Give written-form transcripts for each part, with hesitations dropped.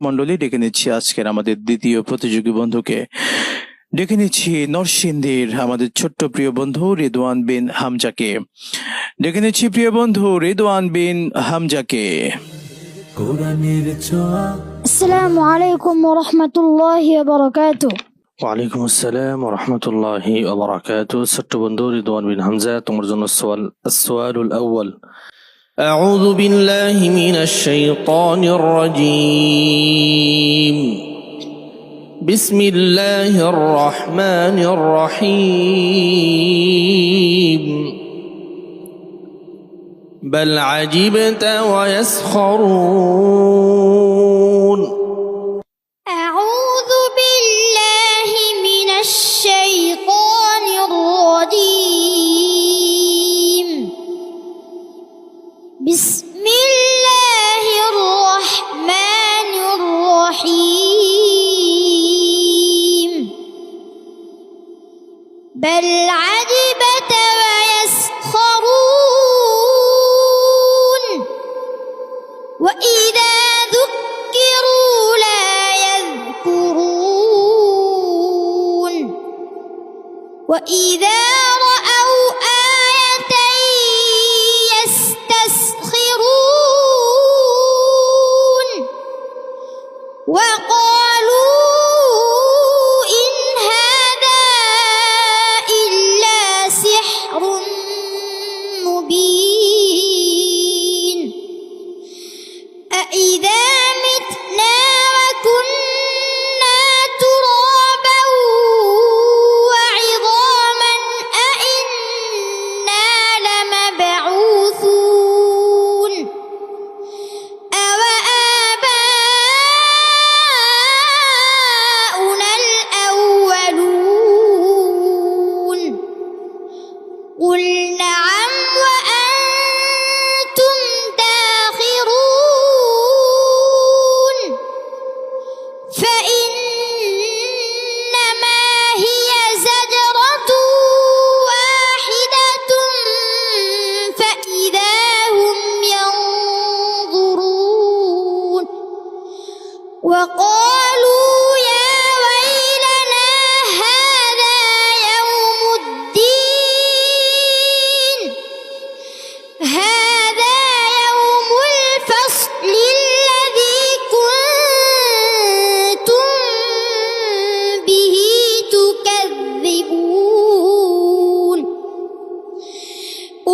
মন্ডলী ডেকে নিচ্ছি আজকের আমাদের দ্বিতীয় প্রতিযোগী বন্ধুকে। ডেকে নিচ্ছি নরসিংদীর আমাদের ছোট্ট প্রিয় বন্ধু রিদওয়ান বিন হামজাকে। ডেকে নিচ্ছি প্রিয় বন্ধু রিদওয়ান বিন হামজাকে। আসসালামু আলাইকুম ওয়া রাহমাতুল্লাহি ওয়া বারাকাতুহু। ওয়ালাইকুম আসসালাম ওয়া রাহমাতুল্লাহি ওয়া বারাকাতুহু। ছোট্ট বন্ধু রিদওয়ান বিন হামজা, তোমার জন্য السؤال الأول. أعوذ بالله من الشيطان الرجيم. بسم الله الرحمن الرحيم. بل عجبت ويسخرون. أعوذ بالله من الشيطان الرجيم. بسم الله الرحمن الرحيم. بل عجبت ويسخرون وإذا ذكروا لا يذكرون وإذا رأوا آية يستسخرون وقالوا إن هذا إلا سحر مبين. أإذا متنا وكنا ترابا وعظاما أإنا لمبعوثون أوآباؤنا الأولون قل نعم وأنتم داخرون فإنما هي زجرة واحدة فإذا هم ينظرون وقالوا يا ويلنا هذا يوم الدين هذا يوم الفصل الذي كنتم به تكذبون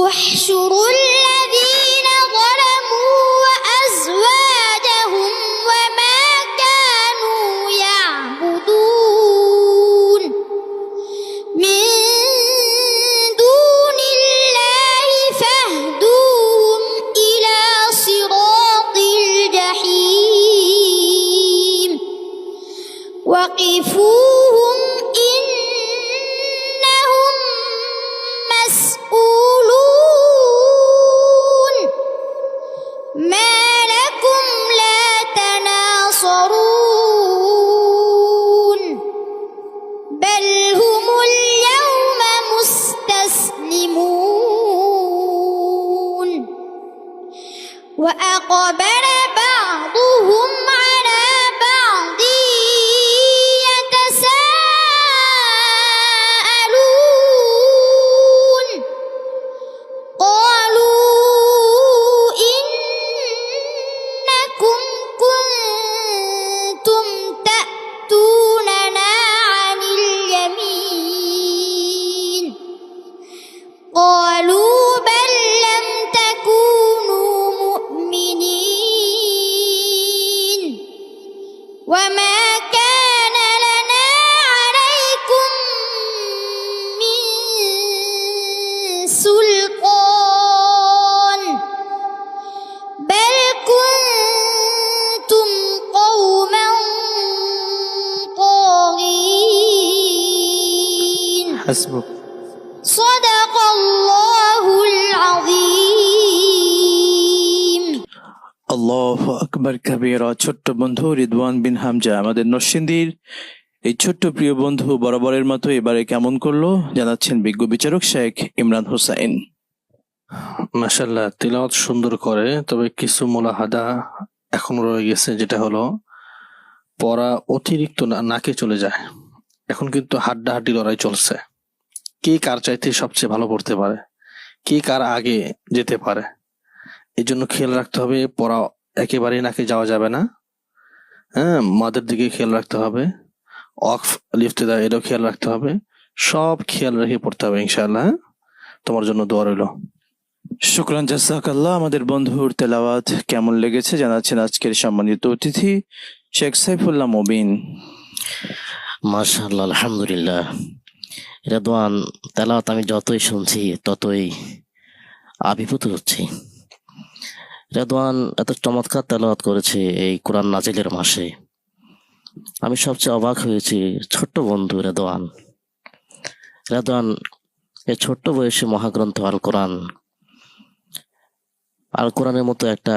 احشروا الذين ظلموا وأزواجهم وما كانوا يعبدون من دون الله فاهدوهم إلى صراط الجحيم وقفوهم إنهم مسؤولون ما لكم لا تناصرون بل هم اليوم مستسلمون وأقبل بعضهم على بعض يتساءلون قالوا إنكم كنتم تأتوننا عن اليمين قالوا بل لم تكونوا مؤمنين وما كان لنا عليكم من سلطان بل كنتم قوما طاغين. حسبك. صدق الله العظيم. আল্লাহু আকবার কাবীরা। ছোট্ট বন্ধু রিদওয়ান বিন হামজা, আমাদের নরসিংদীর এই ছোট্ট প্রিয় বন্ধু বরাবরের মতো এবারে কেমন করলো জানাচ্ছেন বিজ্ঞ বিচারক শেখ ইমরান হোসাইন। মাশাআল্লাহ, তিলাওয়াত সুন্দর করে, তবে কিছু মুলাহাদা এখনো রয়ে গেছে, যেটা হলো পড়া অতিরিক্ত নাকে চলে যায়। এখন কিন্তু হাড্ডাহাড্ডি লড়াই চলছে, কে কার চাইতে সবচেয়ে ভালো পড়তে পারে, কে কার আগে যেতে পারে। এই জন্য খেয়াল রাখতে হবে, পড়া একেবারেই নাকে যাওয়া যাবে না। হ্যাঁ, মাদের দিকে খেয়াল রাখতে হবে, অক্ফ লিফতে দেয় এটাও খেয়াল রাখতে হবে, সব খেয়াল রেখে পড়তে হবে ইনশাআল্লাহ। হ্যাঁ? তোমার জন্য দোয়া রইল। শুকরান জাযাকাল্লাহ। আমাদের বন্ধুর তেলাওয়াত কেমন লেগেছে জানাচ্ছেন আজকের সম্মানিত অতিথি শেখ সাইফুল্লাহ মুবিন। মাশাআল্লাহ, আলহামদুলিল্লাহ। রেদওয়ান তেলাওয়াত আমি যতই শুনছি ততই আবির্ভূত হচ্ছি। রেদওয়ান এত চমৎকার তেলাওয়াত করেছে এই কোরআন নাজিলের মাসে। আমি সবচেয়ে অবাক হয়েছি ছোট্ট বন্ধু রেদওয়ান। রেদওয়ান এই ছোট্ট বয়সে মহাগ্রন্থ আল কোরআনের মতো একটা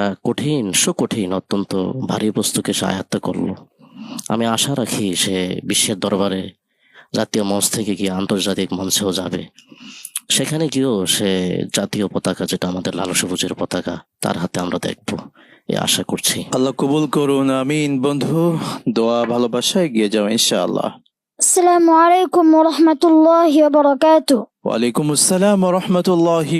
সুকঠিন অত্যন্ত ভারী বস্তুকে সে আয়ত্ত করলো। আমি আশা রাখি সে বিশ্বের দরবারে জাতীয় মঞ্চ থেকে গিয়ে আন্তর্জাতিক মঞ্চেও যাবে, সেখানে গিয়েও সে জাতীয় পতাকা, যেটা আমাদের লাল সবুজের পতাকা, তার হাতে আমরা দেখবো, এই আশা করছি। আল্লাহ কবুল করুন, আমিন। বন্ধু, দোয়া ভালোবাসা এগিয়ে যাও ইনশাআল্লাহ। আসসালামু আলাইকুম ওয়া রাহমাতুল্লাহি ওয়া বারাকাতুহু। ওয়ালাইকুম আসসালাম ওয়া রাহমাতুল্লাহি